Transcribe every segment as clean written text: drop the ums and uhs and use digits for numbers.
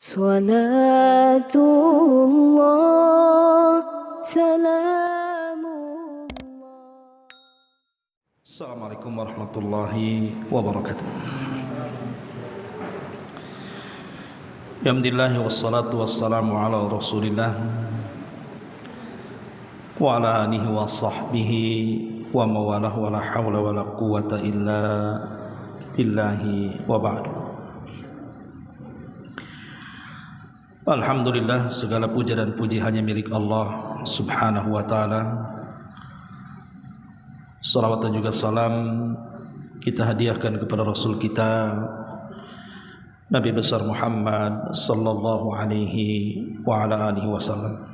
Salatullah, salamullah. Assalamualaikum warahmatullahi wabarakatuh. Alhamdulillah wassalatu wassalamu ala rasulillah wa ala alihi wa sahbihi wa mawalah wa la hawla wa la quwata illa billahi wa ba'du. Alhamdulillah, segala puja dan puji hanya milik Allah subhanahu wa ta'ala. Salawat dan juga salam kita hadiahkan kepada Rasul kita Nabi besar Muhammad sallallahu alaihi wa ala alihi wasallam.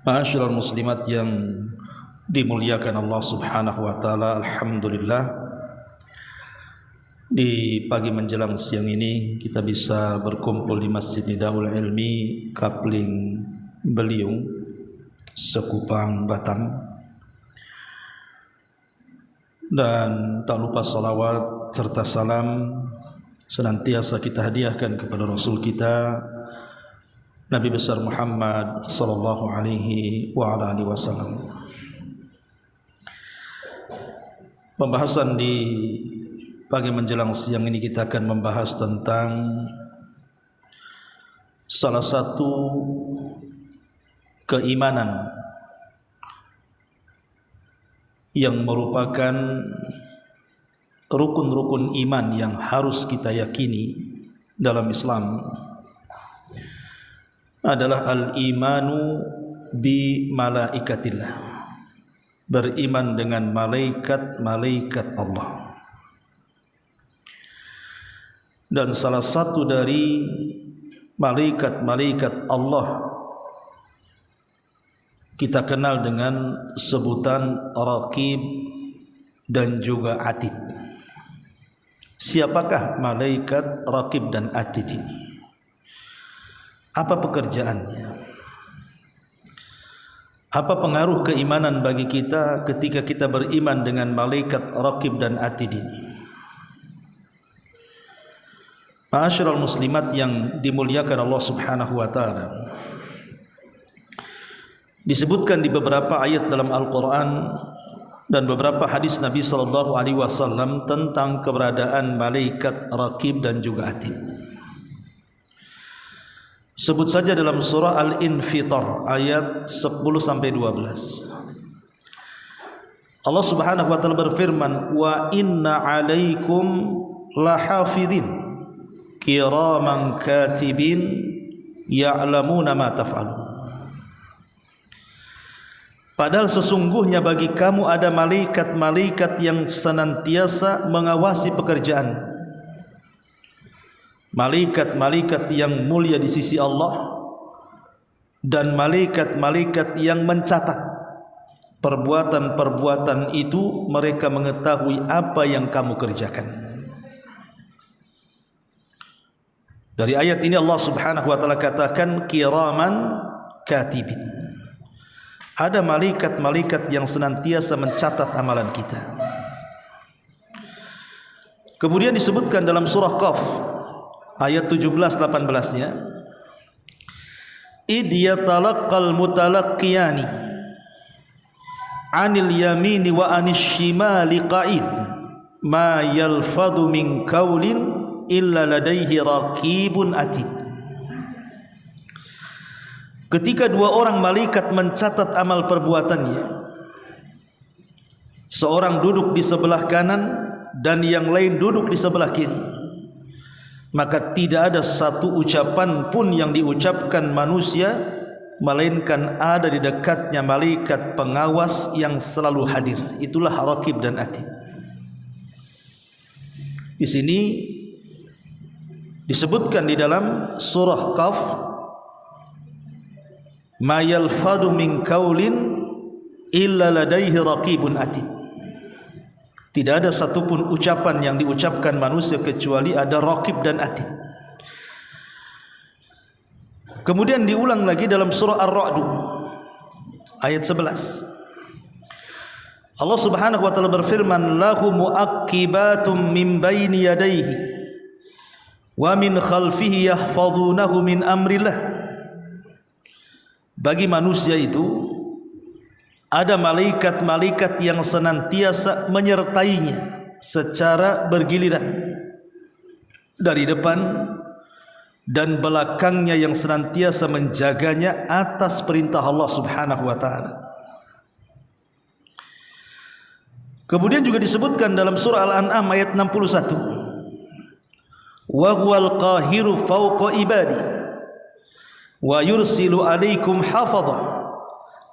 Ma'asyiral muslimat yang dimuliakan Allah subhanahu wa ta'ala, alhamdulillah di pagi menjelang siang ini kita bisa berkumpul di Masjid Nidaul Ilmi Kapling Beliung, Sekupang, Batam. Dan tak lupa salawat serta salam senantiasa kita hadiahkan kepada Rasul kita Nabi besar Muhammad sallallahu alaihi wa ala alihi wasallam. Pembahasan di pagi menjelang siang ini kita akan membahas tentang salah satu keimanan yang merupakan rukun-rukun iman yang harus kita yakini dalam Islam adalah al-imanu bi malaikatillah, beriman dengan malaikat-malaikat Allah. Dan salah satu dari malaikat-malaikat Allah kita kenal dengan sebutan Raqib dan juga Atid. Siapakah malaikat Raqib dan Atid ini? Apa pekerjaannya? Apa pengaruh keimanan bagi kita ketika kita beriman dengan malaikat Raqib dan Atid ini? Ma'asyiral muslimat yang dimuliakan Allah subhanahu wa ta'ala, disebutkan di beberapa ayat dalam Al-Quran dan beberapa hadis Nabi sallallahu alaihi wasallam tentang keberadaan malaikat Raqib dan juga Atid. Sebut saja dalam surah Al-Infitar ayat 10 sampai 12. Allah subhanahu wa ta'ala berfirman, wa inna alaikum lahafidhin kiraman katibin ya'lamuna ma taf'alun. Padahal sesungguhnya bagi kamu ada malaikat-malaikat yang senantiasa mengawasi pekerjaan. Malaikat-malaikat yang mulia di sisi Allah dan malaikat-malaikat yang mencatat perbuatan-perbuatan itu, mereka mengetahui apa yang kamu kerjakan. Dari ayat ini Allah subhanahu wa ta'ala katakan kiraman katibin. Ada malaikat-malaikat yang senantiasa mencatat amalan kita. Kemudian disebutkan dalam surah Qaf ayat 17-18-nya, id yatalaqqal mutalaqqiyani anil yamini wa anis shimali qa'id ma yalfadu min qawlin illa ladaihi raqibun atid. Ketika dua orang malaikat mencatat amal perbuatannya, seorang duduk di sebelah kanan dan yang lain duduk di sebelah kiri, maka tidak ada satu ucapan pun yang diucapkan manusia melainkan ada di dekatnya malaikat pengawas yang selalu hadir. Itulah Raqib dan Atid. Di sini disebutkan di dalam surah Qaf, ma yalfadu min qaulin illa ladaihi raqibun atid. Tidak ada satupun ucapan yang diucapkan manusia kecuali ada Raqib dan Atid. Kemudian diulang lagi dalam surah Ar-Ra'd ayat 11. Allah Subhanahu wa taala berfirman, lahu muaqqibatum min baini yadayhi wa min khalfihi yahfazunahu min amrillah. Bagi manusia itu ada malaikat-malaikat yang senantiasa menyertainya secara bergiliran, dari depan dan belakangnya, yang senantiasa menjaganya atas perintah Allah Subhanahu wa taala. Kemudian juga disebutkan dalam surah Al-An'am ayat 61, wa huwal qahiru fawqa ibadi wa yursilu alaikum hafadha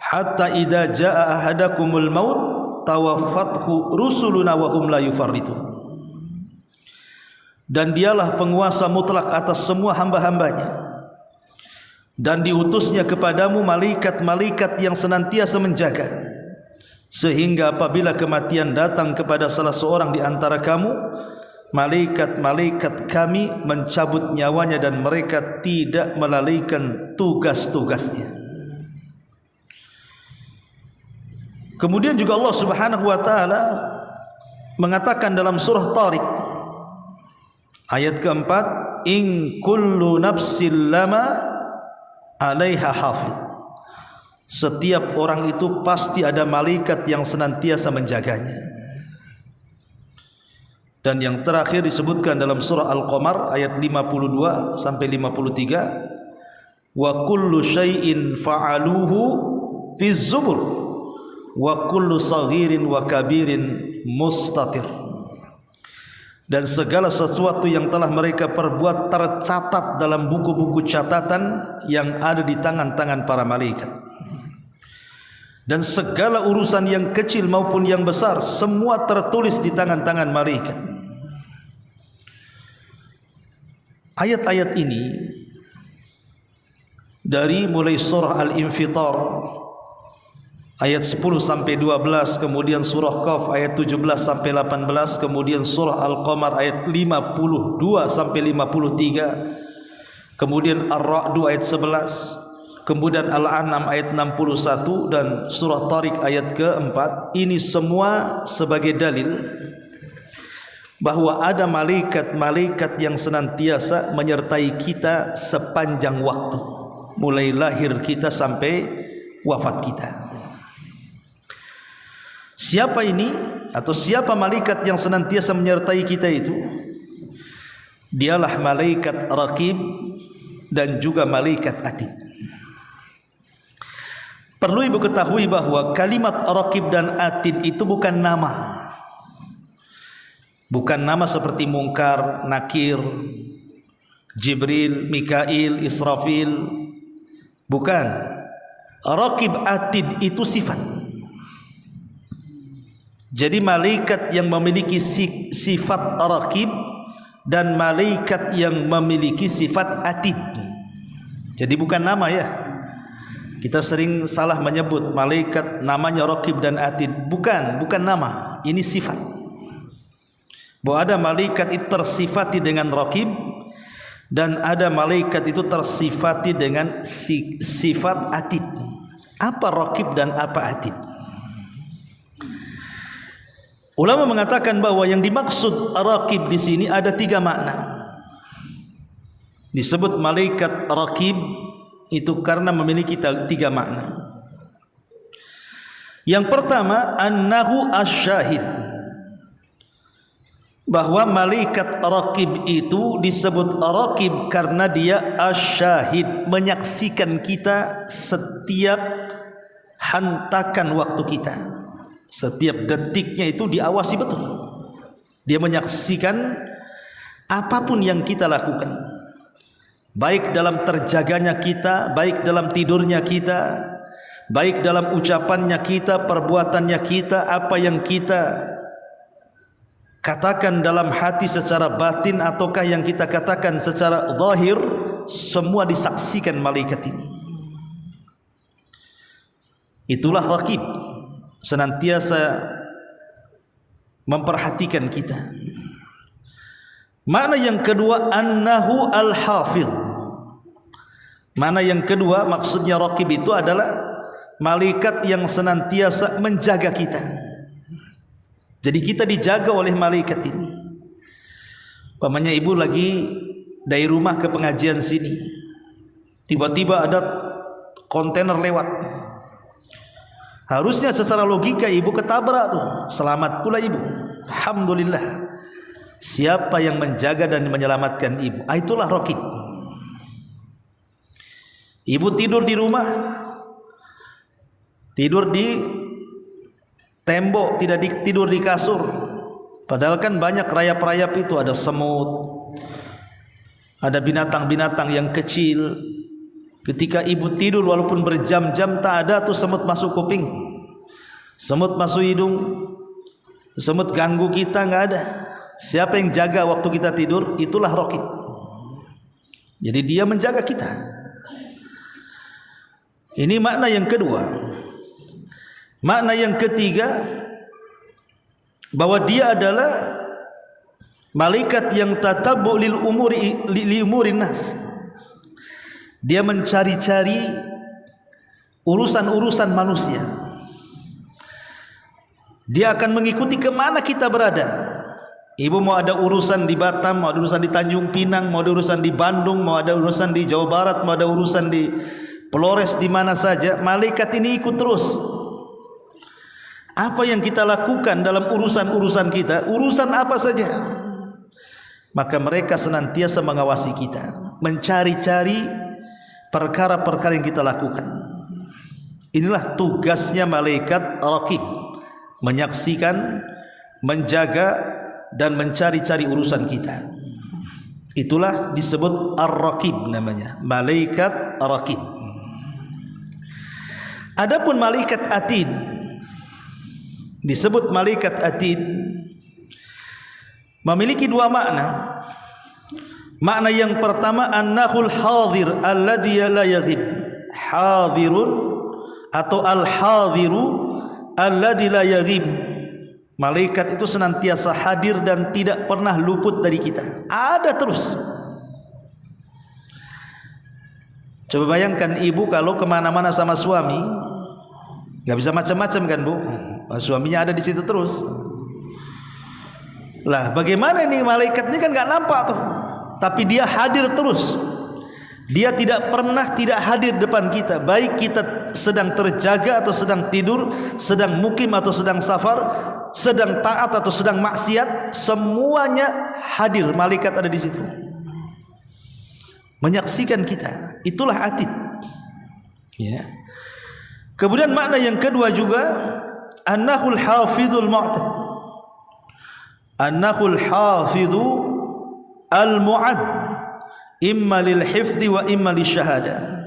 hatta idza jaa ahadakumul maut tawaffathu rusuluna wa hum la yufarritun. Dan dialah penguasa mutlak atas semua hamba-hambanya, dan diutusnya kepadamu malaikat-malaikat yang senantiasa menjaga, sehingga apabila kematian datang kepada salah seorang di antara kamu, malaikat-malaikat kami mencabut nyawanya dan mereka tidak melalaikan tugas-tugasnya. Kemudian juga Allah Subhanahu wa taala mengatakan dalam surah Tariq ayat keempat, in kullu nafsin lama 'alaiha hafidh. Setiap orang itu pasti ada malaikat yang senantiasa menjaganya. Dan yang terakhir disebutkan dalam surah Al-Qamar ayat 52 sampai 53, wa kullu syai'in fa'aluhu fi zubur wa kullu saghirin wa kabirin mustatir. Dan segala sesuatu yang telah mereka perbuat tercatat dalam buku-buku catatan yang ada di tangan-tangan para malaikat. Dan segala urusan yang kecil maupun yang besar semua tertulis di tangan-tangan malaikat. Ayat-ayat ini dari mulai surah Al-Infitar ayat 10 sampai 12, kemudian surah Qaf ayat 17 sampai 18, kemudian surah Al-Qamar ayat 52 sampai 53, kemudian Ar-Ra'd ayat 11, kemudian Al-An'am ayat 61 dan surah Tariq ayat keempat. Ini semua sebagai dalil bahwa ada malaikat-malaikat yang senantiasa menyertai kita sepanjang waktu, mulai lahir kita sampai wafat kita. Siapa ini atau siapa malaikat yang senantiasa menyertai kita itu? Dialah malaikat Raqib dan juga malaikat Atid. Perlu ibu ketahui bahwa kalimat Raqib dan Atid itu bukan nama. Bukan nama seperti Munkar, Nakir, Jibril, Mikail, Israfil. Bukan. Raqib, Atid itu sifat. Jadi malaikat yang memiliki sifat Raqib dan malaikat yang memiliki sifat Atid. Jadi bukan nama ya. Kita sering salah menyebut malaikat namanya Raqib dan Atid. Bukan nama. Ini sifat. Bahwa ada malaikat itu tersifati dengan Raqib dan ada malaikat itu tersifati dengan sifat Atid. Apa Raqib dan apa Atid? Ulama mengatakan bahwa yang dimaksud Raqib di sini ada 3 makna. Disebut malaikat Raqib itu karena memiliki 3 makna. Yang pertama, annahu asyahid. Bahwa malaikat Raqib itu disebut Raqib karena dia asyahid, menyaksikan kita setiap hantakan waktu kita. Setiap detiknya itu diawasi betul. Dia menyaksikan apapun yang kita lakukan, baik dalam terjaganya kita, baik dalam tidurnya kita, baik dalam ucapannya kita, perbuatannya kita, apa yang kita katakan dalam hati secara batin ataukah yang kita katakan secara zahir, semua disaksikan malaikat ini. Itulah Raqib, senantiasa memperhatikan kita. Makna yang kedua, annahu al-hafidh. Makna yang kedua, maksudnya Raqib itu adalah malaikat yang senantiasa menjaga kita. Jadi kita dijaga oleh malaikat ini. Pamannya ibu lagi dari rumah ke pengajian sini, tiba-tiba ada kontainer lewat. Harusnya secara logika ibu ketabrak tuh, selamat pula ibu, alhamdulillah. Siapa yang menjaga dan menyelamatkan ibu? Itulah raqib. Ibu tidur di rumah, tidur di tembok, tidak tidur di kasur. Padahal kan banyak rayap-rayap itu, ada semut, ada binatang-binatang yang kecil. Ketika ibu tidur walaupun berjam-jam tak ada tuh semut masuk kuping, semut masuk hidung, semut ganggu kita, nggak ada. Siapa yang jaga waktu kita tidur? Itulah raqib. Jadi dia menjaga kita. Ini makna yang kedua. Makna yang ketiga, bahwa dia adalah malaikat yang tatabbu lil umurin nas. Dia mencari-cari urusan-urusan manusia. Dia akan mengikuti kemana kita berada. Ibu mau ada urusan di Batam, mau ada urusan di Tanjung Pinang, mau ada urusan di Bandung, mau ada urusan di Jawa Barat, mau ada urusan di Flores, di mana saja, malaikat ini ikut terus. Apa yang kita lakukan dalam urusan-urusan kita, urusan apa saja, maka mereka senantiasa mengawasi kita, mencari-cari perkara-perkara yang kita lakukan. Inilah tugasnya malaikat raqib, menyaksikan, menjaga dan mencari-cari urusan kita. Itulah disebut ar-raqib namanya, malaikat raqib. Adapun malaikat atid, disebut malaikat atid, memiliki dua makna. Makna yang pertama, annahul hadir alladhi la yaghib. Hadirun atau al-hadiru alladhi la yaghib. Malaikat itu senantiasa hadir dan tidak pernah luput dari kita. Ada terus. Coba bayangkan ibu kalau kemana-mana sama suami, nggak bisa macam-macam kan bu? Suaminya ada di situ terus. Lah bagaimana ini malaikat ini kan nggak nampak tuh, tapi dia hadir terus. Dia tidak pernah tidak hadir depan kita, baik kita sedang terjaga atau sedang tidur, sedang mukim atau sedang safar, sedang taat atau sedang maksiat, semuanya hadir. Malaikat ada di situ menyaksikan kita. Itulah atid ya. Kemudian makna yang kedua juga, annahul hafidul mu'tad. Annahul hafidu al-mu'ad, imma lil hifdi wa imma lisyahada.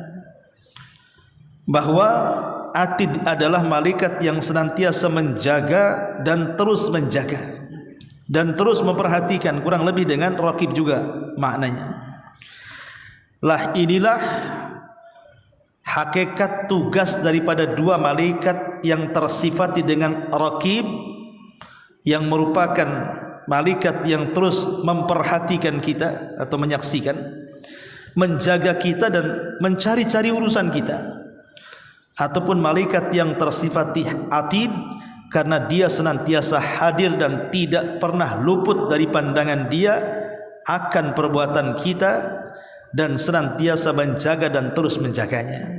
Bahwa atid adalah malaikat yang senantiasa menjaga dan terus menjaga dan terus memperhatikan, kurang lebih dengan raqib juga maknanya. Lah inilah hakikat tugas daripada dua malaikat yang tersifati dengan raqib, yang merupakan malaikat yang terus memperhatikan kita atau menyaksikan, menjaga kita dan mencari-cari urusan kita. Ataupun malaikat yang tersifati atid, karena dia senantiasa hadir dan tidak pernah luput dari pandangan dia akan perbuatan kita, dan senantiasa menjaga dan terus menjaganya.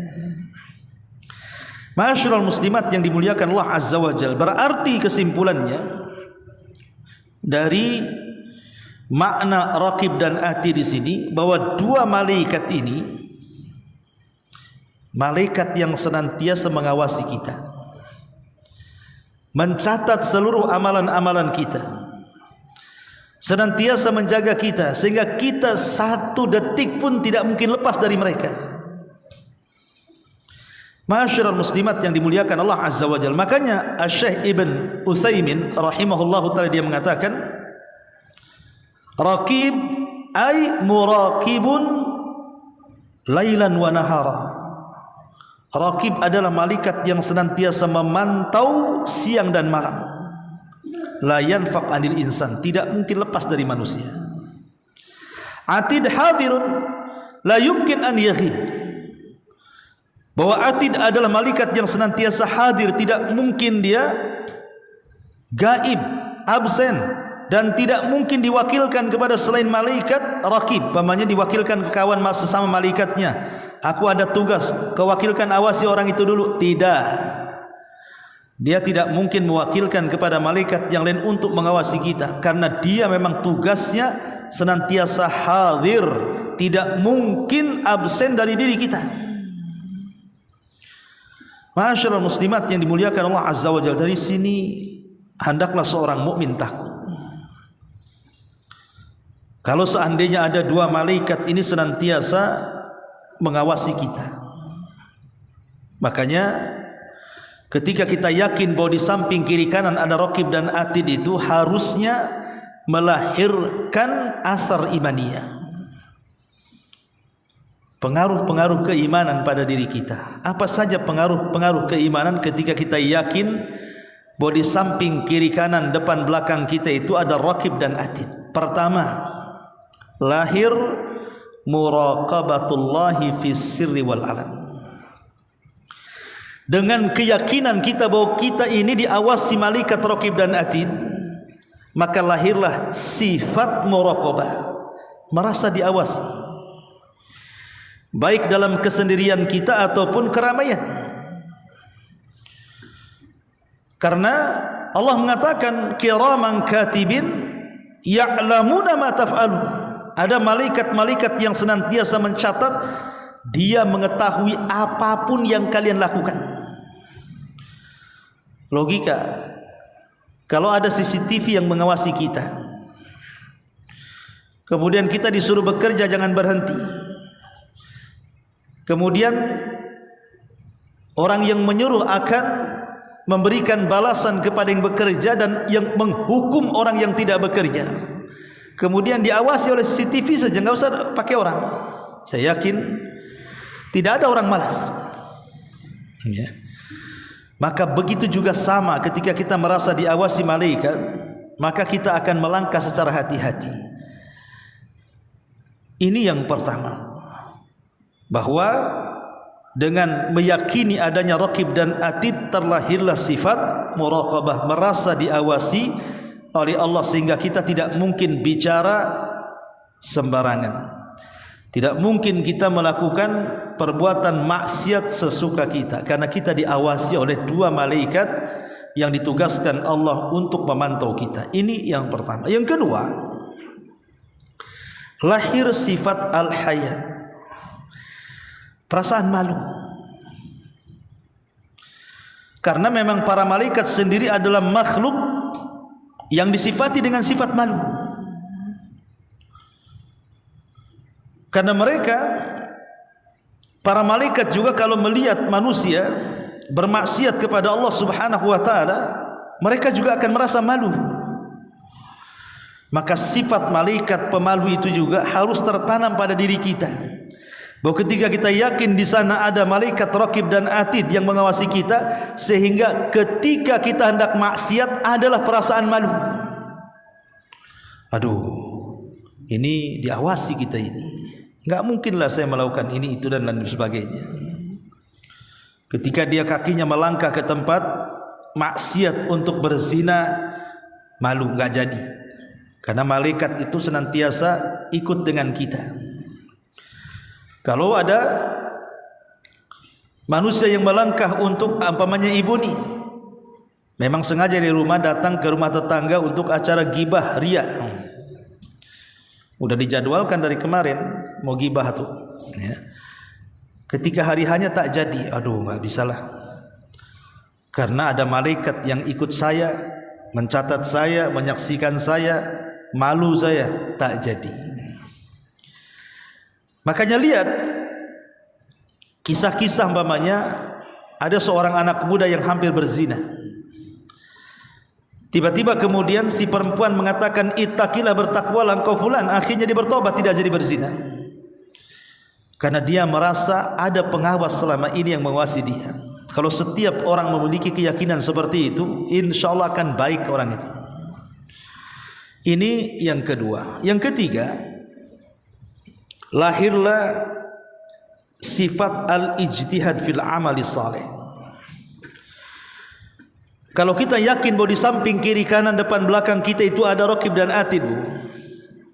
Ma'asyiral muslimat yang dimuliakan Allah Azza wa Jalla, berarti kesimpulannya dari makna raqib dan atid di sini, bahwa dua malaikat ini malaikat yang senantiasa mengawasi kita, mencatat seluruh amalan-amalan kita, senantiasa menjaga kita, sehingga kita satu detik pun tidak mungkin lepas dari mereka. Ma'asyiral muslimat yang dimuliakan Allah Azza wa Jalla. Makanya Syekh Ibn Utsaimin rahimahullahu taala dia mengatakan, raqib ay muraqibun lailan wa nahara. Raqib adalah malaikat yang senantiasa memantau siang dan malam. La yanfaq anil insan, tidak mungkin lepas dari manusia. Atid hadirun la yumkin an yaghib. Bahwa atid adalah malaikat yang senantiasa hadir, tidak mungkin dia gaib, absen, dan tidak mungkin diwakilkan kepada selain malaikat raqib, pamannya diwakilkan ke kawan sesama malaikatnya. Aku ada tugas, kau wakilkan awasi orang itu dulu. Tidak. Dia tidak mungkin mewakilkan kepada malaikat yang lain untuk mengawasi kita, karena dia memang tugasnya senantiasa hadir, tidak mungkin absen dari diri kita. Ma'asyiral muslimat yang dimuliakan Allah Azza wa Jalla, dari sini hendaklah seorang mukmin takut. Kalau seandainya ada dua malaikat ini senantiasa mengawasi kita, makanya ketika kita yakin bahwa di samping kiri kanan ada raqib dan atid, itu harusnya melahirkan asar imaniyah, pengaruh-pengaruh keimanan pada diri kita. Apa saja pengaruh-pengaruh keimanan ketika kita yakin bahwa di samping kiri kanan depan belakang kita itu ada raqib dan atid? Pertama, lahir muraqabatullahi fis sirri wal alan. Dengan keyakinan kita bahwa kita ini diawasi malaikat raqib dan atid, maka lahirlah sifat muraqabah, merasa diawasi, baik dalam kesendirian kita ataupun keramaian. Karena Allah mengatakan kiraman katibin ya'lamuna ma taf'alun. Ada malaikat-malaikat yang senantiasa mencatat, dia mengetahui apapun yang kalian lakukan. Logika, kalau ada CCTV yang mengawasi kita, kemudian kita disuruh bekerja jangan berhenti, kemudian orang yang menyuruh akan memberikan balasan kepada yang bekerja dan yang menghukum orang yang tidak bekerja, kemudian diawasi oleh CCTV saja, nggak usah pakai orang. Saya yakin tidak ada orang malas, ya. Maka begitu juga sama ketika kita merasa diawasi malaikat, maka kita akan melangkah secara hati-hati. Ini yang pertama, bahwa dengan meyakini adanya raqib dan atid terlahirlah sifat muraqabah, merasa diawasi oleh Allah, sehingga kita tidak mungkin bicara sembarangan, tidak mungkin kita melakukan perbuatan maksiat sesuka kita, karena kita diawasi oleh dua malaikat yang ditugaskan Allah untuk memantau kita. Ini yang pertama. Yang kedua, lahir sifat al-haya, perasaan malu. Karena memang para malaikat sendiri adalah makhluk yang disifati dengan sifat malu. Karena mereka, para malaikat juga kalau melihat manusia bermaksiat kepada Allah Subhanahu wa taala, mereka juga akan merasa malu. Maka sifat malaikat pemalu itu juga harus tertanam pada diri kita, bahwa ketika kita yakin di sana ada malaikat raqib dan atid yang mengawasi kita, sehingga ketika kita hendak maksiat adalah perasaan malu. Aduh, ini diawasi kita ini, nggak mungkinlah saya melakukan ini itu dan lain sebagainya. Ketika dia kakinya melangkah ke tempat maksiat untuk berzina, malu, nggak jadi, karena malaikat itu senantiasa ikut dengan kita. Kalau ada manusia yang melangkah untuk umpamanya ibu nih, memang sengaja dari rumah datang ke rumah tetangga untuk acara gibah ria, udah dijadwalkan dari kemarin mau gibah tuh, ya. Ketika hari hanya tak jadi, aduh nggak bisalah, karena ada malaikat yang ikut saya, mencatat saya, menyaksikan saya, malu saya, tak jadi. Makanya lihat kisah-kisah umpamanya ada seorang anak muda yang hampir berzina. Tiba-tiba kemudian si perempuan mengatakan, ittaqilah, bertakwalah engkau fulan. Akhirnya dia bertobat, tidak jadi berzina, karena dia merasa ada pengawas selama ini yang mengawasi dia. Kalau setiap orang memiliki keyakinan seperti itu, insya Allah akan baik orang itu. Ini yang kedua. Yang ketiga, lahirlah sifat al-ijtihad fil amali salih. Kalau kita yakin bahwa di samping, kiri, kanan, depan, belakang kita itu ada Raqib dan Atid,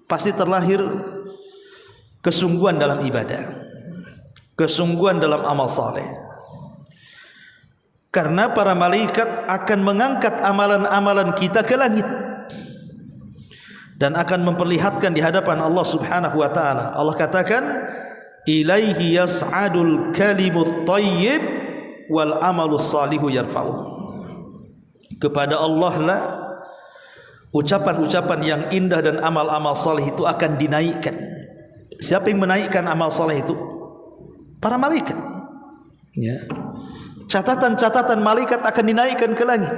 pasti terlahir kesungguhan dalam ibadah, kesungguhan dalam amal saleh. Karena para malaikat akan mengangkat amalan-amalan kita ke langit dan akan memperlihatkan di hadapan Allah Subhanahu wa taala. Allah katakan, ilaihi yas'adul kalimut thayyib wal amalus salihu yarfa'u. Kepada Allah lah ucapan-ucapan yang indah dan amal-amal saleh itu akan dinaikkan. Siapa yang menaikkan amal saleh itu? Para malaikat. Ya. Catatan-catatan malaikat akan dinaikkan ke langit.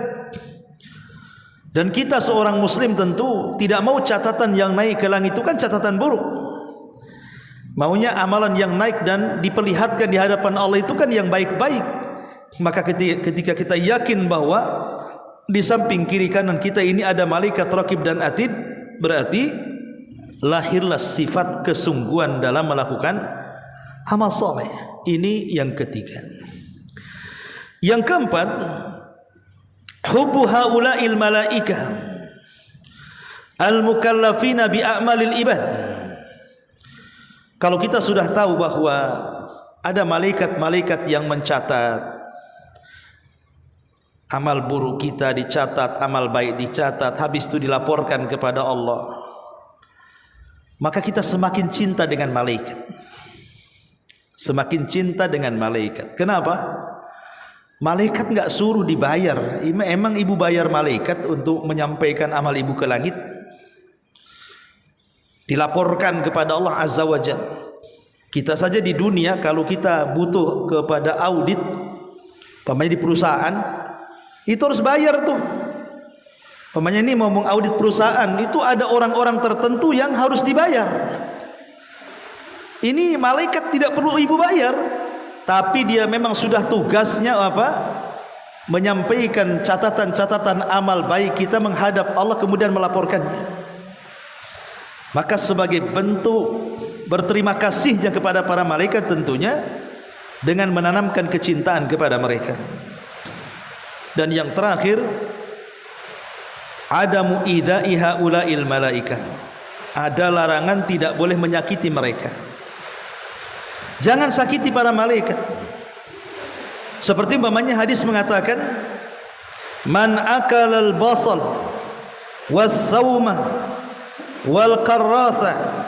Dan kita seorang muslim tentu tidak mau catatan yang naik ke langit itu kan catatan buruk. Maunya amalan yang naik dan diperlihatkan di hadapan Allah itu kan yang baik-baik. Maka ketika kita yakin bahwa di samping, kiri, kanan kita ini ada malaikat Raqib dan Atid, berarti lahirlah sifat kesungguhan dalam melakukan amal soleh. Ini yang ketiga. Yang keempat, hubbu haula'il malaikah al-mukallafina bi a'malil ibad. Kalau kita sudah tahu bahwa ada malaikat-malaikat yang mencatat amal buruk kita, dicatat, amal baik dicatat, habis itu dilaporkan kepada Allah, maka kita semakin cinta dengan malaikat. Semakin cinta dengan malaikat. Kenapa? Malaikat enggak suruh dibayar. Emang ibu bayar malaikat untuk menyampaikan amal ibu ke langit? Dilaporkan kepada Allah Azza wa Jalla. Kita saja di dunia kalau kita butuh kepada audit, umpamanya di perusahaan, itu harus bayar tuh. Umpamanya ini mau mengaudit perusahaan, itu ada orang-orang tertentu yang harus dibayar. Ini malaikat tidak perlu ibu bayar, tapi dia memang sudah tugasnya apa? Menyampaikan catatan-catatan amal baik kita menghadap Allah, kemudian melaporkannya. Maka sebagai bentuk berterima kasihnya kepada para malaikat, tentunya dengan menanamkan kecintaan kepada mereka. Dan yang terakhir, adamu idza'i haula'il malaikah. Ada larangan tidak boleh menyakiti mereka. Jangan sakiti para malaikat. Seperti umpamanya hadis mengatakan, man akalal basal wath-thawma wal qarratha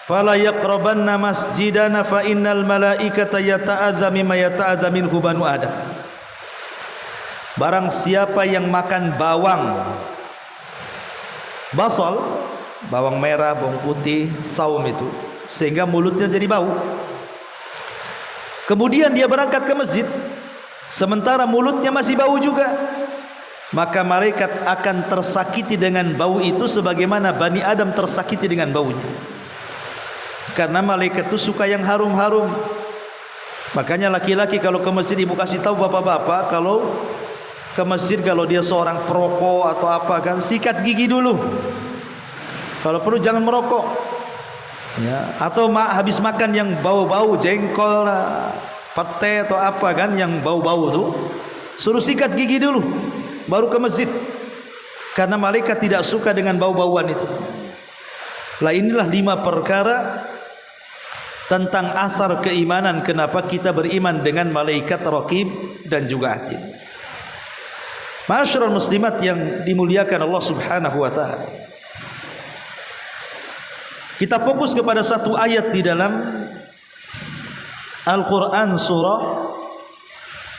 fala yaqrabanna masjidana fa innal malaikata yata'adza mimma yata'adza minhu banu adam. Barang siapa yang makan bawang, basal, bawang merah, bawang putih, saum itu, sehingga mulutnya jadi bau, kemudian dia berangkat ke masjid sementara mulutnya masih bau juga, maka malaikat akan tersakiti dengan bau itu sebagaimana Bani Adam tersakiti dengan baunya. Karena malaikat itu suka yang harum-harum. Makanya laki-laki kalau ke masjid, ibu kasih tahu bapak-bapak kalau ke masjid, kalau dia seorang perokok atau apa kan, sikat gigi dulu. Kalau perlu jangan merokok. Ya, atau habis makan yang bau-bau jengkol, pete atau apa kan yang bau-bau tuh, suruh sikat gigi dulu baru ke masjid. Karena malaikat tidak suka dengan bau-bauan itu. Lah inilah 5 perkara tentang asar keimanan kenapa kita beriman dengan malaikat Raqib dan juga Atid. Ma'asyiral muslimat yang dimuliakan Allah Subhanahu wa taala. Kita fokus kepada satu ayat di dalam Al-Quran surah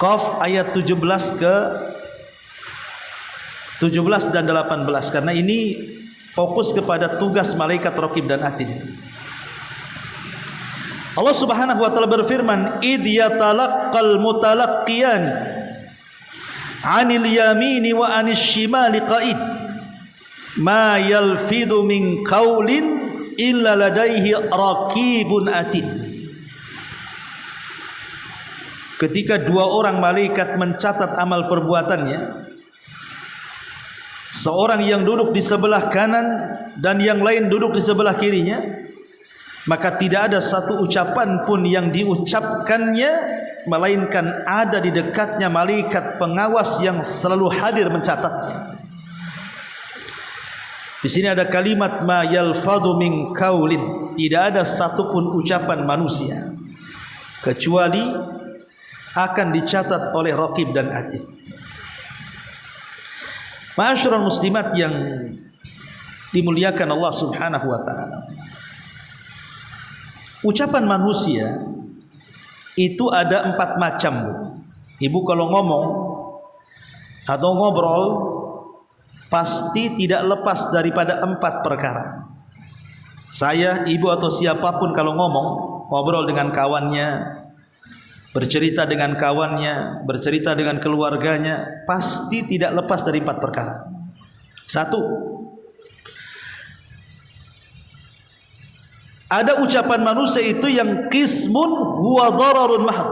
Qaf ayat 17 dan 18, karena ini fokus kepada tugas malaikat Raqib dan Atid. Allah Subhanahu wa taala berfirman, "Idh yatalaqqal mutalaqqiyani 'anil yamini wa 'anil shimali qa'id ma yalfidu min qaulin illa ladaihi raqibun atid." Ketika 2 orang malaikat mencatat amal perbuatannya, seorang yang duduk di sebelah kanan dan yang lain duduk di sebelah kirinya, maka tidak ada satu ucapan pun yang diucapkannya melainkan ada di dekatnya malaikat pengawas yang selalu hadir mencatatnya. Di sini ada kalimat ma yalfadhu min qaulin, tidak ada satupun ucapan manusia kecuali akan dicatat oleh raqib dan atid. Ma'asyiral muslimat yang dimuliakan Allah Subhanahu wa taala. Ucapan manusia itu ada 4 macam, Bu. Ibu kalau ngomong atau ngobrol pasti tidak lepas daripada 4 perkara. Saya, ibu atau siapapun kalau ngomong, ngobrol dengan kawannya, bercerita dengan kawannya, bercerita dengan keluarganya, pasti tidak lepas dari 4 perkara. 1, ada ucapan manusia itu yang qismun huwa dhararun mahd.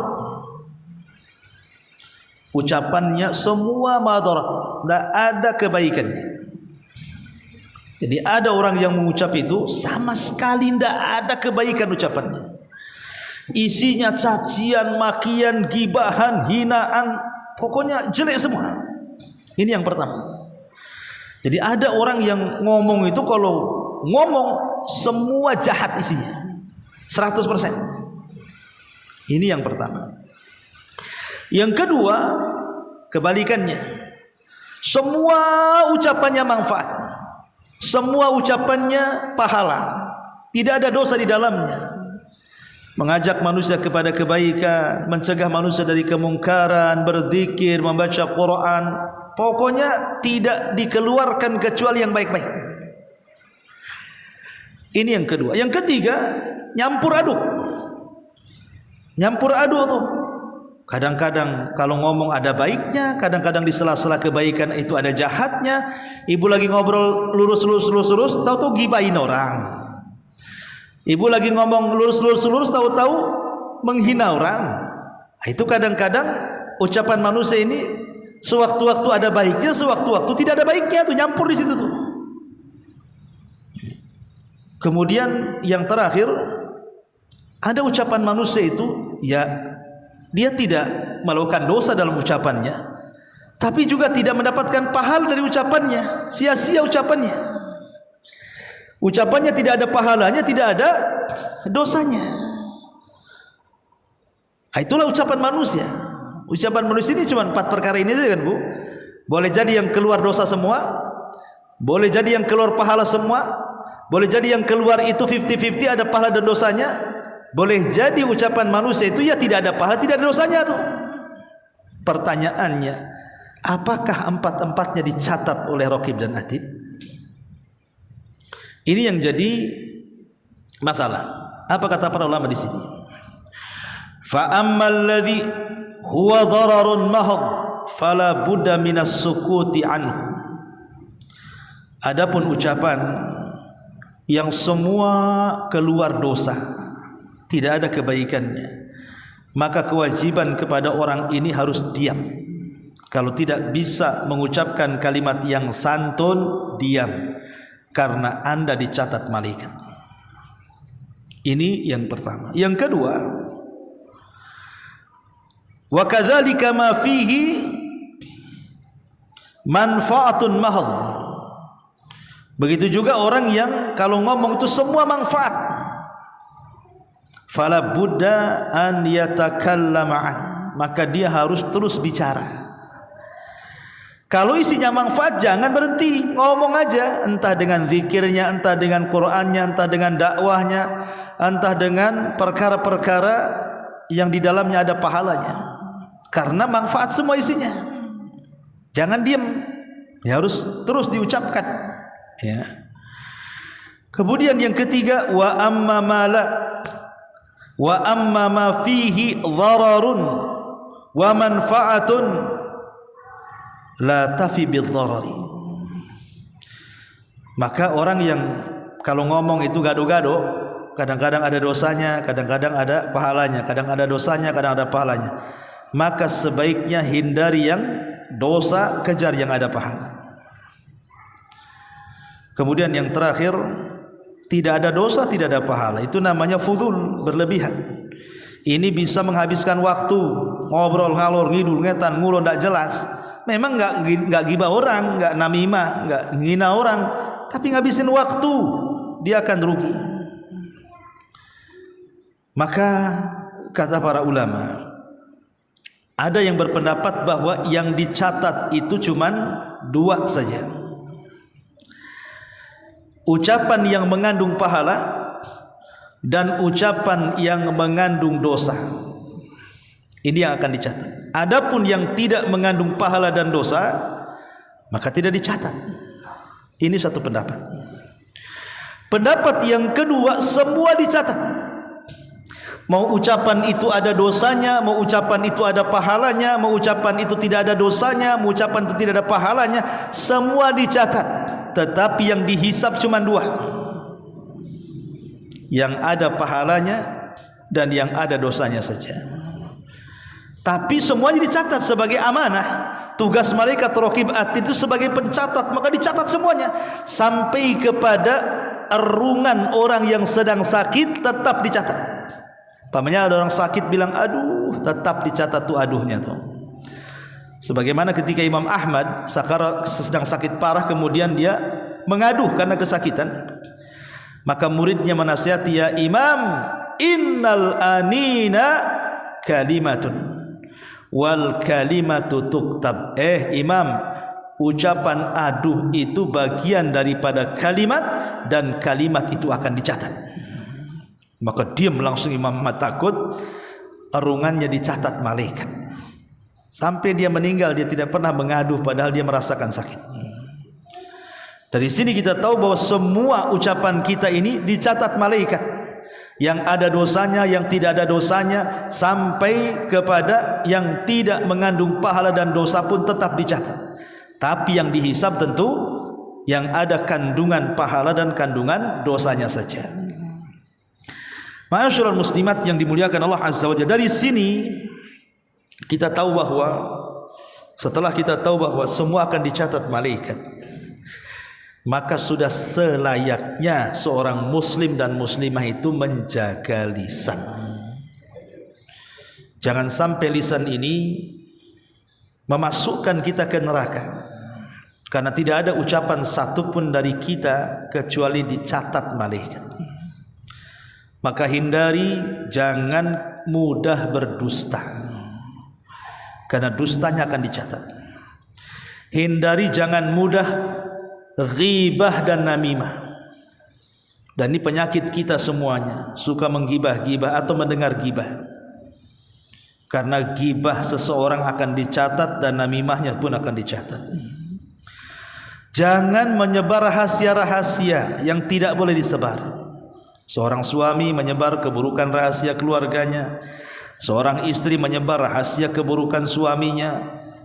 Ucapannya semua madarat, tidak ada kebaikannya. Jadi ada orang yang mengucap itu sama sekali tidak ada kebaikan ucapannya. Isinya cacian, makian, gibahan, hinaan, pokoknya jelek semua. Ini yang pertama. Jadi ada orang yang ngomong itu kalau ngomong semua jahat isinya 100%. Ini yang pertama. Yang kedua, kebalikannya. Semua ucapannya manfaat, semua ucapannya pahala, tidak ada dosa di dalamnya. Mengajak manusia kepada kebaikan, mencegah manusia dari kemungkaran, berzikir, membaca Quran, pokoknya tidak dikeluarkan kecuali yang baik-baik. Ini yang kedua. Yang ketiga, nyampur aduk. Nyampur aduk tuh. Kadang-kadang kalau ngomong ada baiknya, kadang-kadang di sela-sela kebaikan itu ada jahatnya. Ibu lagi ngobrol lurus, tahu-tahu gibahin orang. Ibu lagi ngomong lurus, tahu-tahu menghina orang. Itu kadang-kadang ucapan manusia ini sewaktu-waktu ada baiknya, sewaktu-waktu tidak ada baiknya, tuh nyampur di situ tuh. Kemudian yang terakhir, ada ucapan manusia itu ya dia tidak melakukan dosa dalam ucapannya, tapi juga tidak mendapatkan pahala dari ucapannya, sia-sia ucapannya. Ucapannya tidak ada pahalanya, tidak ada dosanya. Itulah ucapan manusia. Ucapan manusia ini cuma 4 perkara ini saja kan, Bu. Boleh jadi yang keluar dosa semua, boleh jadi yang keluar pahala semua, boleh jadi yang keluar itu 50-50, ada pahala dan dosanya. Boleh jadi ucapan manusia itu ya tidak ada pahala, tidak ada dosanya tuh. Pertanyaannya, apakah 4-4-nya dicatat oleh raqib dan atid? Ini yang jadi masalah. Apa kata para ulama di sini? Fa ammal ladzi huwa dhararun mahd fala budda minas sukuti anhu. Adapun ucapan yang semua keluar dosa, tidak ada kebaikannya, maka kewajiban kepada orang ini harus diam. Kalau tidak bisa mengucapkan kalimat yang santun, diam, karena Anda dicatat malaikat. Ini yang pertama. Yang kedua, wa kadzalika ma fihi manfaatun mahd. Begitu juga orang yang kalau ngomong itu semua manfaat, fala budda an yatakallama an, maka dia harus terus bicara. Kalau isinya manfaat jangan berhenti, ngomong aja, entah dengan zikirnya, entah dengan Qur'annya, entah dengan dakwahnya, entah dengan perkara-perkara yang di dalamnya ada pahalanya. Karena manfaat semua isinya. Jangan diam, ya harus terus diucapkan. Ya. Kemudian yang ketiga, wa amma ma fihi dhararun wa manfaatun la tafi bidh-dharari. Maka orang yang kalau ngomong itu gado-gado, kadang-kadang ada dosanya, kadang-kadang ada pahalanya, kadang ada dosanya, kadang ada pahalanya, maka sebaiknya hindari yang dosa, kejar yang ada pahala. Kemudian yang terakhir, tidak ada dosa, tidak ada pahala, itu namanya fudul, berlebihan. Ini bisa menghabiskan waktu, ngobrol ngalor ngidul ngetan ngulon ndak jelas. Memang nggak gibah orang, nggak namimah, nggak ngina orang, tapi ngabisin waktu, dia akan rugi. Maka kata para ulama, ada yang berpendapat bahwa yang dicatat itu cuman 2 saja. Ucapan yang mengandung pahala dan ucapan yang mengandung dosa. Ini yang akan dicatat. Adapun yang tidak mengandung pahala dan dosa, maka tidak dicatat. Ini satu pendapat. Pendapat yang kedua, semua dicatat. Mau ucapan itu ada dosanya, mau ucapan itu ada pahalanya, mau ucapan itu tidak ada dosanya, mau ucapan itu tidak ada pahalanya, semua dicatat. Tetapi yang dihisab cuma 2. Yang ada pahalanya dan yang ada dosanya saja. Tapi semuanya dicatat sebagai amanah. Tugas malaikat raqib atid itu sebagai pencatat, maka dicatat semuanya sampai kepada erungan orang yang sedang sakit tetap dicatat. Pamannya ada orang sakit bilang aduh, tetap dicatat tuh aduhnya tuh. Sebagaimana ketika Imam Ahmad sedang sakit parah, kemudian dia mengaduh karena kesakitan. Maka muridnya menasihati, ya Imam, innal anina kalimatun wal kalimatu tuktab. Imam, ucapan aduh itu bagian daripada kalimat dan kalimat itu akan dicatat. Maka diam langsung Imam Ahmad, takut erungannya dicatat malaikat. Sampai dia meninggal dia tidak pernah mengaduh padahal dia merasakan sakit. Dari sini kita tahu bahwa semua ucapan kita ini dicatat malaikat. Yang ada dosanya, yang tidak ada dosanya, sampai kepada yang tidak mengandung pahala dan dosa pun tetap dicatat. Tapi yang dihisab tentu yang ada kandungan pahala dan kandungan dosanya saja. Ma'asyiral muslimat yang dimuliakan Allah Azza wa Jalla, dari sini kita tahu bahwa setelah kita tahu bahwa semua akan dicatat malaikat, maka sudah selayaknya seorang muslim dan muslimah itu menjaga lisan. Jangan sampai lisan ini memasukkan kita ke neraka, karena tidak ada ucapan satupun dari kita kecuali dicatat malaikat. Maka hindari, jangan mudah berdusta, karena dustanya akan dicatat. Hindari, jangan mudah ghibah dan namimah. Dan ini penyakit kita semuanya, suka menggibah-gibah atau mendengar gibah. Karena gibah seseorang akan dicatat dan namimahnya pun akan dicatat. Jangan menyebar rahasia-rahasia yang tidak boleh disebar. Seorang suami menyebar keburukan rahasia keluarganya, seorang istri menyebar rahasia keburukan suaminya.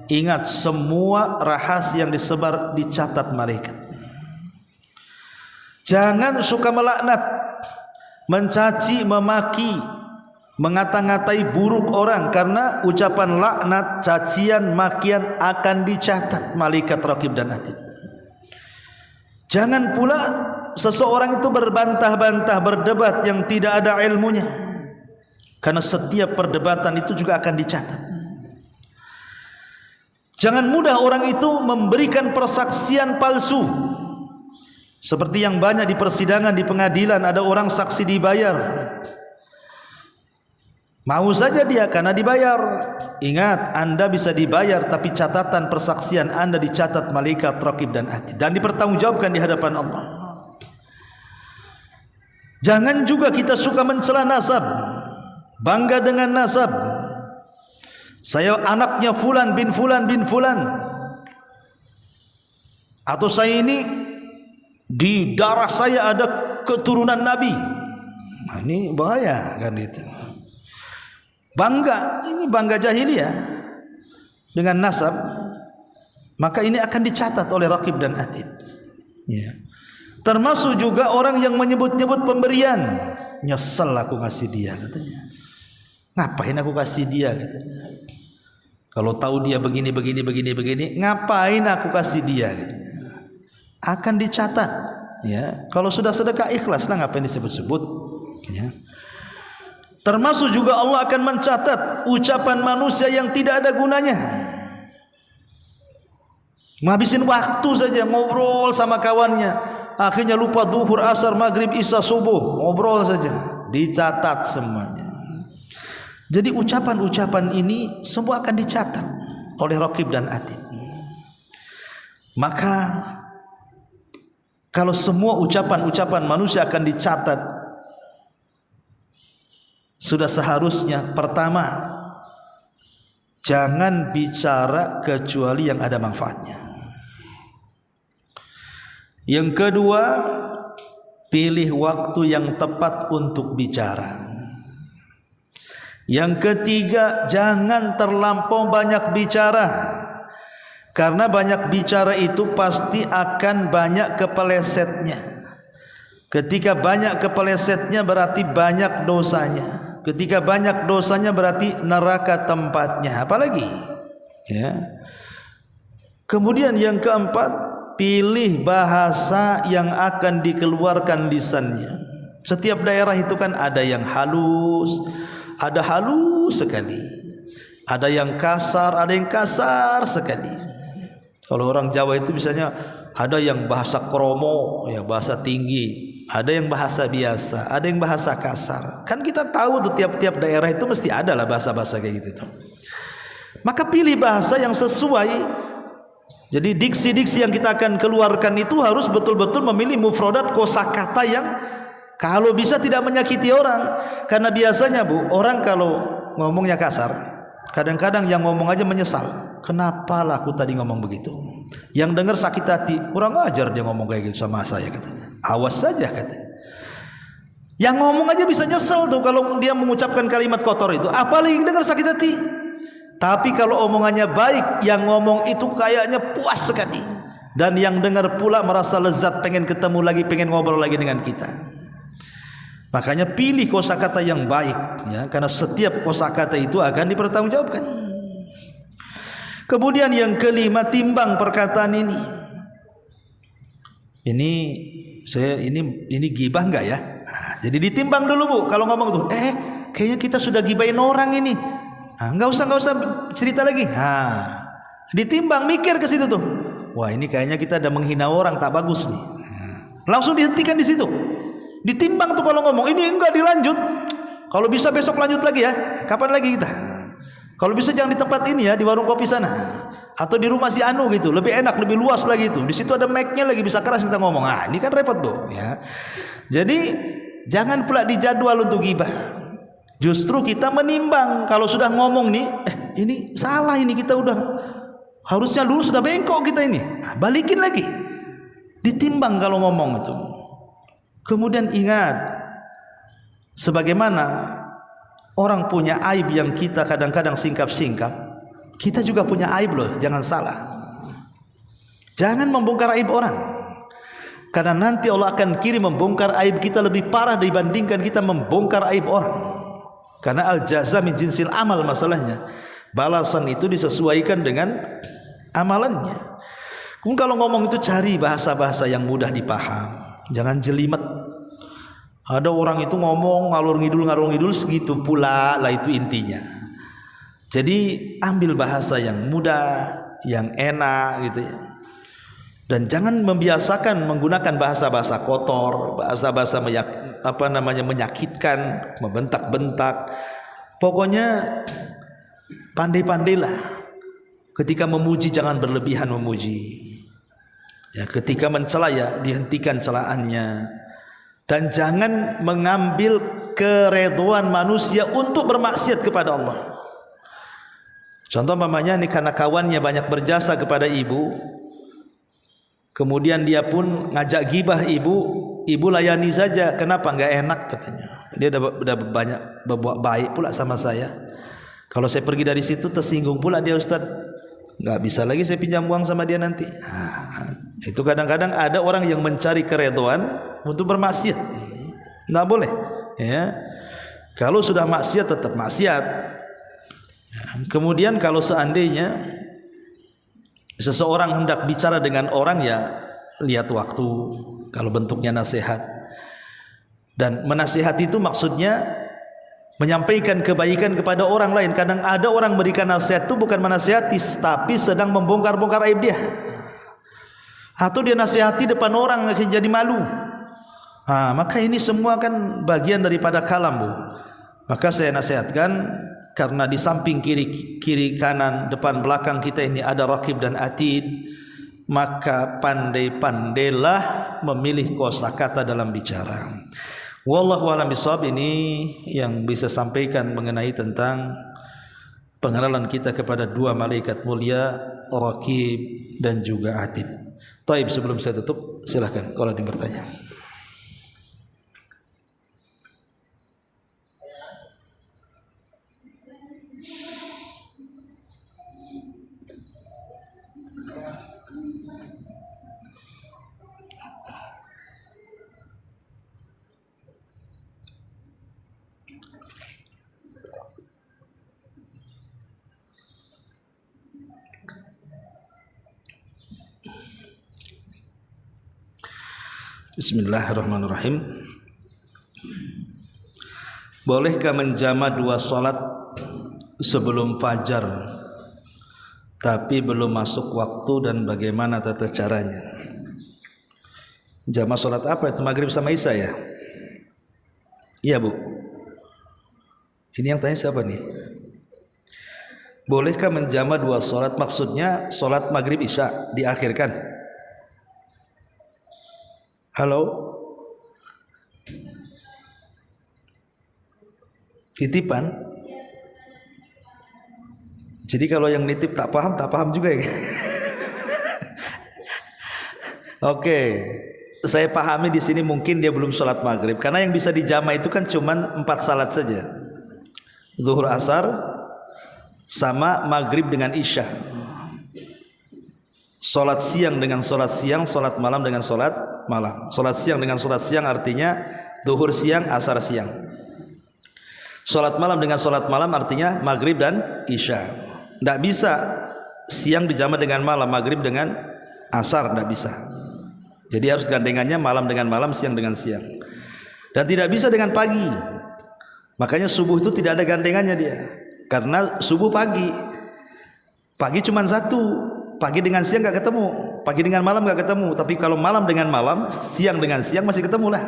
Ingat, semua rahasia yang disebar dicatat malaikat. Jangan suka melaknat, mencaci, memaki, mengata-ngatai buruk orang, karena ucapan laknat, cacian, makian akan dicatat malaikat raqib dan atid. Jangan pula seseorang itu berbantah-bantah, berdebat yang tidak ada ilmunya, karena setiap perdebatan itu juga akan dicatat. Jangan mudah orang itu memberikan persaksian palsu, seperti yang banyak di persidangan, di pengadilan. Ada orang saksi dibayar, mau saja dia karena dibayar. Ingat, Anda bisa dibayar, tapi catatan persaksian Anda dicatat malaikat raqib dan atid dan dipertanggungjawabkan di hadapan Allah. Jangan juga kita suka mencela nasab, bangga dengan nasab. Saya anaknya fulan bin fulan bin fulan, atau saya ini di darah saya ada keturunan Nabi. Nah, ini bahaya kan itu. Bangga, ini bangga jahiliyah dengan nasab, maka ini akan dicatat oleh raqib dan atid. Ya. Termasuk juga orang yang menyebut-nyebut pemberian. Nyesel aku ngasih dia, katanya. Ngapain aku kasih dia, katanya. Kalau tahu dia begini, ngapain aku kasih dia, katanya. Akan dicatat. Ya. Kalau sudah sedekah ikhlas lah, ngapain disebut-sebut. Ya. Termasuk juga Allah akan mencatat ucapan manusia yang tidak ada gunanya. Menghabisin waktu saja ngobrol sama kawannya, akhirnya lupa zuhur, asar, maghrib, isya, subuh, ngobrol saja, dicatat semuanya. Jadi ucapan-ucapan ini semua akan dicatat oleh Raqib dan Atid. Maka kalau semua ucapan-ucapan manusia akan dicatat, sudah seharusnya pertama, jangan bicara kecuali yang ada manfaatnya. Yang kedua, pilih waktu yang tepat untuk bicara. Yang ketiga, jangan terlampau banyak bicara, karena banyak bicara itu pasti akan banyak kepelesetnya. Ketika banyak kepelesetnya berarti banyak dosanya. Ketika banyak dosanya berarti neraka tempatnya. Apalagi ya. Kemudian yang keempat, pilih bahasa yang akan dikeluarkan lisannya. Setiap daerah itu kan ada yang halus, ada halus sekali, ada yang kasar, ada yang kasar sekali. Kalau orang Jawa itu misalnya ada yang bahasa kromo, ya bahasa tinggi, ada yang bahasa biasa, ada yang bahasa kasar. Kan kita tahu tuh tiap-tiap daerah itu mesti ada lah bahasa-bahasa kayak gitu tuh. Maka pilih bahasa yang sesuai. Jadi diksi-diksi yang kita akan keluarkan itu harus betul-betul memilih mufradat, kosakata yang kalau bisa tidak menyakiti orang. Karena biasanya Bu, orang kalau ngomongnya kasar, kadang-kadang yang ngomong aja menyesal. Kenapa lah aku tadi ngomong begitu? Yang dengar sakit hati, kurang ajar dia ngomong kayak gitu sama saya katanya. Awas saja katanya. Yang ngomong aja bisa nyesel tuh kalau dia mengucapkan kalimat kotor itu. Apalagi yang dengar sakit hati. Tapi kalau omongannya baik, yang ngomong itu kayaknya puas sekali, dan yang dengar pula merasa lezat, pengen ketemu lagi, pengen ngobrol lagi dengan kita. Makanya pilih kosakata yang baik, ya, karena setiap kosakata itu akan dipertanggungjawabkan. Kemudian yang kelima, timbang perkataan ini. Ini gibah enggak ya? Nah, jadi ditimbang dulu Bu. Kalau ngomong tuh, kayaknya kita sudah gibahin orang ini. Enggak usah cerita lagi. Ditimbang, mikir ke situ tuh. Wah, ini kayaknya kita ada menghina orang, tak bagus nih. Langsung dihentikan di situ. Ditimbang tuh kalau ngomong, ini enggak dilanjut. Kalau bisa besok lanjut lagi ya. Kapan lagi kita? Kalau bisa jangan di tempat ini ya, di warung kopi sana. Atau di rumah si Anu gitu, lebih enak, lebih luas lagi itu. Di situ ada mic-nya lagi, bisa keras kita ngomong. Ini kan repot Bu, ya. Jadi jangan pula dijadwal untuk gibah. Justru kita menimbang, kalau sudah ngomong nih, ini salah, ini kita udah harusnya lurus, sudah bengkok kita ini. Balikin lagi. Ditimbang kalau ngomong itu. Kemudian ingat, sebagaimana orang punya aib yang kita kadang-kadang singkap-singkap, kita juga punya aib loh, jangan salah. Jangan membongkar aib orang, karena nanti Allah akan kirim membongkar aib kita lebih parah dibandingkan kita membongkar aib orang. Karena al-jaza min jinsil amal, masalahnya balasan itu disesuaikan dengan amalannya. Kemudian kalau ngomong itu cari bahasa-bahasa yang mudah dipaham, jangan jelimet. Ada orang itu ngomong ngalur ngidul segitu pula lah, itu intinya. Jadi ambil bahasa yang mudah, yang enak gitu ya. Dan jangan membiasakan menggunakan bahasa-bahasa kotor, bahasa-bahasa menyakitkan, membentak-bentak. Pokoknya pandai-pandailah. Ketika memuji jangan berlebihan memuji. Ya, ketika mencela ya dihentikan celaannya. Dan jangan mengambil keridhaan manusia untuk bermaksiat kepada Allah. Contoh mamanya ini, karena kawannya banyak berjasa kepada ibu, kemudian dia pun ngajak gibah ibu layani saja. Kenapa? Enggak enak katanya. Dia udah banyak berbuat baik pula sama saya. Kalau saya pergi dari situ tersinggung pula dia, Ustaz. Enggak bisa lagi saya pinjam uang sama dia nanti. Itu kadang-kadang ada orang yang mencari keridhaan untuk bermaksiat. Enggak boleh, ya. Kalau sudah maksiat tetap maksiat. Kemudian kalau seandainya seseorang hendak bicara dengan orang, ya lihat waktu. Kalau bentuknya nasihat, dan menasihati itu maksudnya menyampaikan kebaikan kepada orang lain. Kadang ada orang memberikan nasihat itu bukan menasihati, tapi sedang membongkar-bongkar aib dia, atau dia nasihati depan orang jadi malu. Maka ini semua kan bagian daripada kalam, Bu. Maka saya nasihatkan, karena di samping kiri kanan depan belakang kita ini ada raqib dan atid, maka pandai-pandailah memilih kosakata dalam bicara. Wallahu a'lam bishawab. Ini yang bisa sampaikan mengenai tentang pengenalan kita kepada dua malaikat mulia, raqib dan juga atid. Taib, sebelum saya tutup, silahkan kalau ada yang bertanya. Bismillahirrahmanirrahim. Bolehkah menjama dua salat sebelum fajar tapi belum masuk waktu, dan bagaimana tata caranya? Jama salat apa itu? Maghrib sama Isya ya? Iya, Bu. Ini yang tanya siapa nih? Bolehkah menjama dua salat? Maksudnya salat Maghrib Isya diakhirkan? Halo? Titipan? Jadi kalau yang nitip tak paham juga ya. Oke, saya pahami di sini mungkin dia belum sholat maghrib, karena yang bisa dijama itu kan cuman 4 salat saja, zuhur, asar, sama maghrib dengan isya. Sholat siang dengan sholat siang, sholat malam dengan sholat malam. Sholat siang dengan sholat siang artinya zuhur siang, asar siang. Sholat malam dengan sholat malam artinya maghrib dan isya. Tidak bisa siang dijama dengan malam, maghrib dengan asar, tidak bisa. Jadi harus gandengannya malam dengan malam, siang dengan siang. Dan tidak bisa dengan pagi. Makanya subuh itu tidak ada gandengannya dia, karena subuh pagi cuma satu. Pagi dengan siang gak ketemu, pagi dengan malam gak ketemu. Tapi kalau malam dengan malam, siang dengan siang masih ketemu lah.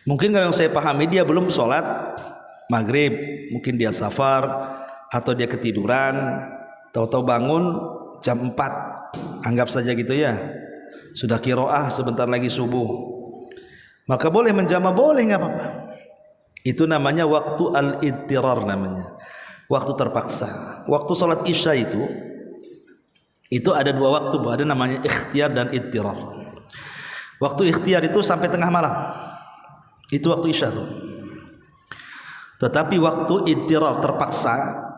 Mungkin kalau yang saya pahami dia belum sholat maghrib, mungkin dia safar atau dia ketiduran, tahu-tahu bangun jam 4, anggap saja gitu ya, sudah qiraah sebentar lagi subuh, maka boleh menjama, boleh, nggak apa-apa. Itu namanya waktu al-idtirar, namanya waktu terpaksa. Waktu sholat isya itu ada dua waktu, ada namanya ikhtiar dan idtirar. Waktu ikhtiar itu sampai tengah malam, itu waktu isya tuh. Tetapi waktu idtirar terpaksa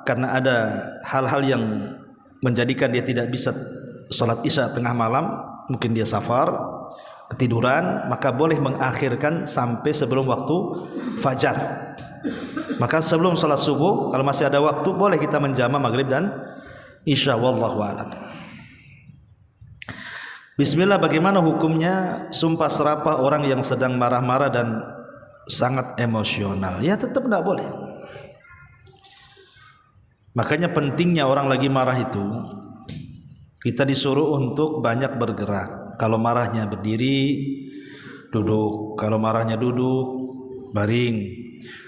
karena ada hal-hal yang menjadikan dia tidak bisa sholat isya tengah malam, mungkin dia safar, ketiduran, maka boleh mengakhirkan sampai sebelum waktu fajar. Maka sebelum sholat subuh, kalau masih ada waktu, boleh kita menjama maghrib dan isya. Wallahu a'lam. Bismillah, bagaimana hukumnya sumpah serapah orang yang sedang marah-marah dan sangat emosional? Ya tetap tidak boleh. Makanya pentingnya orang lagi marah itu, kita disuruh untuk banyak bergerak. Kalau marahnya berdiri, duduk. Kalau marahnya duduk, baring.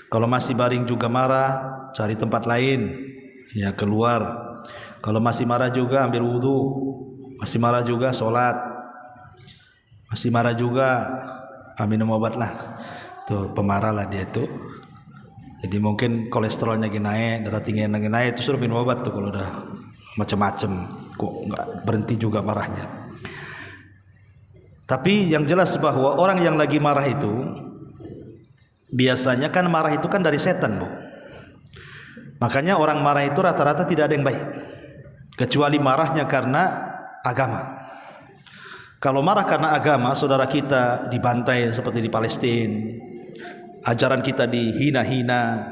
Kalau masih baring juga marah, cari tempat lain, ya keluar. Kalau masih marah juga ambil wudhu. Masih marah juga sholat. Masih marah juga minum obat lah. Tuh pemarah lah dia tuh. Jadi mungkin kolesterolnya lagi naik, darah tinggi lagi naik, itu suruh minum obat tuh kalau udah macam-macam. Kok nggak berhenti juga marahnya. Tapi yang jelas bahwa orang yang lagi marah itu, biasanya kan marah itu kan dari setan, Bu. Makanya orang marah itu rata-rata tidak ada yang baik, kecuali marahnya karena agama. Kalau marah karena agama, saudara kita dibantai seperti di Palestina, ajaran kita dihina-hina,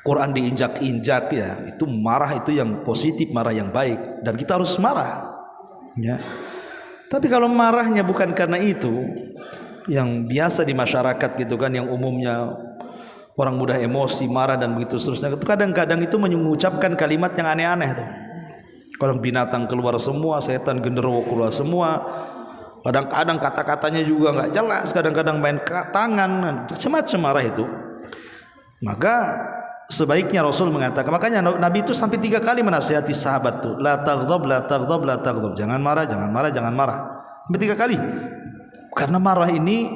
Quran diinjak-injak, ya itu marah, itu yang positif, marah yang baik, dan kita harus marah ya. Tapi kalau marahnya bukan karena itu, yang biasa di masyarakat gitu kan, yang umumnya orang mudah emosi, marah dan begitu seterusnya. Kadang-kadang itu mengucapkan kalimat yang aneh-aneh tuh. Kalau binatang keluar semua, setan genderuwo keluar semua. Kadang-kadang kata-katanya juga nggak jelas, kadang-kadang main tangan, macam-macam marah itu. Maka sebaiknya Rasul mengatakan, makanya Nabi itu sampai 3 kali menasihati sahabat tuh, la taghdab, la taghdab, la taghdab, jangan marah, jangan marah, jangan marah, sampai 3 kali. Karena marah ini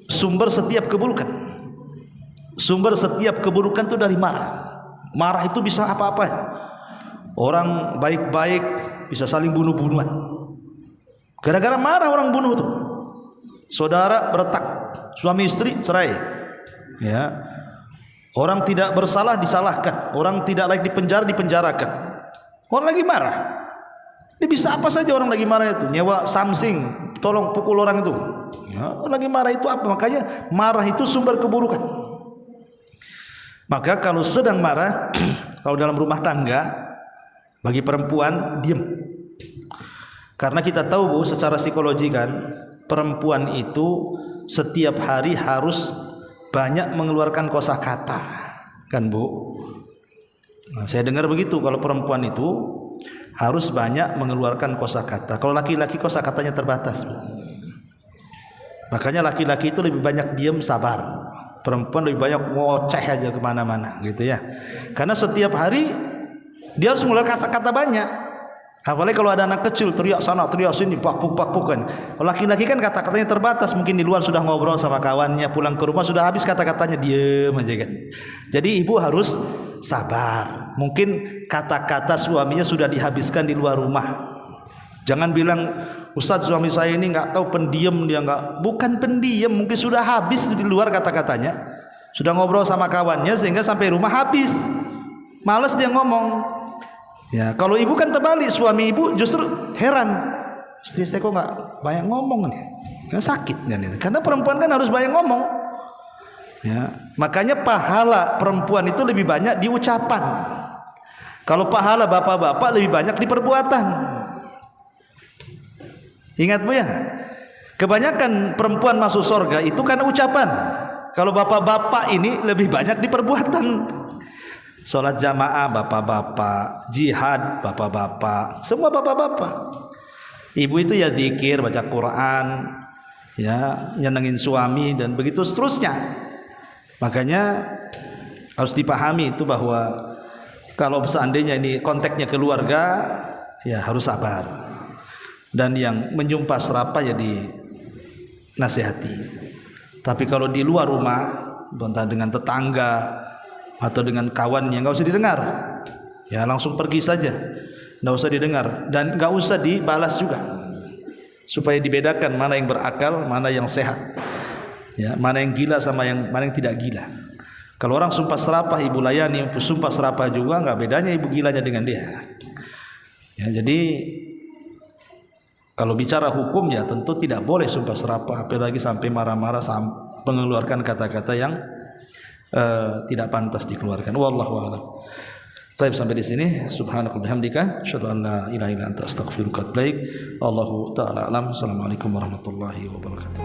sumber setiap keburukan. Sumber setiap keburukan itu dari marah. Marah itu bisa apa-apa. Orang baik-baik bisa saling bunuh-bunuhan. Gara-gara marah orang bunuh tuh. Saudara beretak, suami istri cerai. Ya. Orang tidak bersalah disalahkan, orang tidak layak dipenjara dipenjarakan. Orang lagi marah. Ini bisa apa saja orang lagi marah itu. Nyewa samsing, tolong pukul orang itu. Ya, orang lagi marah itu apa? Makanya marah itu sumber keburukan. Maka kalau sedang marah, kalau dalam rumah tangga, bagi perempuan diam. Karena kita tahu Bu, secara psikologi kan, perempuan itu setiap hari harus banyak mengeluarkan kosakata, kan Bu? Nah, saya dengar begitu, kalau perempuan itu harus banyak mengeluarkan kosakata. Kalau laki-laki kosakatanya terbatas, Bu. Makanya laki-laki itu lebih banyak diam, sabar. Perempuan lebih banyak ngoceh aja kemana-mana, gitu ya. Karena setiap hari dia harus mengeluarkan kata-kata banyak. Apalagi kalau ada anak kecil teriak sana teriak sini, pakpuk kan. Laki-laki kan kata-katanya terbatas, mungkin di luar sudah ngobrol sama kawannya, pulang ke rumah sudah habis kata-katanya, diam aja kan. Jadi ibu harus sabar. Mungkin kata-kata suaminya sudah dihabiskan di luar rumah. Jangan bilang, Ustadz suami saya ini nggak tahu, pendiam dia, nggak, bukan pendiam, mungkin sudah habis di luar kata-katanya, sudah ngobrol sama kawannya sehingga sampai rumah habis, malas dia ngomong. Ya, kalau ibu kan terbalik, suami ibu justru heran, istri saya kok nggak banyak ngomong nih, sakitnya nih, karena perempuan kan harus banyak ngomong. Ya, makanya pahala perempuan itu lebih banyak di ucapan. Kalau pahala bapak-bapak lebih banyak di perbuatan. Ingat Bu ya, kebanyakan perempuan masuk surga itu karena ucapan. Kalau bapak-bapak ini lebih banyak di perbuatan. Sholat jamaah bapak-bapak, jihad bapak-bapak, semua bapak-bapak. Ibu itu ya zikir, baca Quran, ya nyenengin suami dan begitu seterusnya. Makanya harus dipahami itu bahwa kalau seandainya ini konteksnya keluarga, ya harus sabar. Dan yang menyumpah serapah ya dinasihati. Tapi kalau di luar rumah, entah dengan tetangga atau dengan kawan, yang nggak usah didengar, ya langsung pergi saja, nggak usah didengar dan nggak usah dibalas juga, supaya dibedakan mana yang berakal, mana yang sehat, ya mana yang gila sama mana yang tidak gila. Kalau orang sumpah serapah ibu layani, sumpah serapah juga, nggak bedanya ibu gilanya dengan dia. Ya, jadi kalau bicara hukum ya tentu tidak boleh sumpah serapah, apalagi sampai marah-marah, mengeluarkan kata-kata yang tidak pantas dikeluarkan. Wallahu a'lam. Baik, sampai di sini. Subhanakallahumma bihamdika, asyhadu an la ilaha illa anta, astaghfiruka wa atubu ilaik. Wallahu ta'ala alam. Assalamualaikum warahmatullahi wabarakatuh.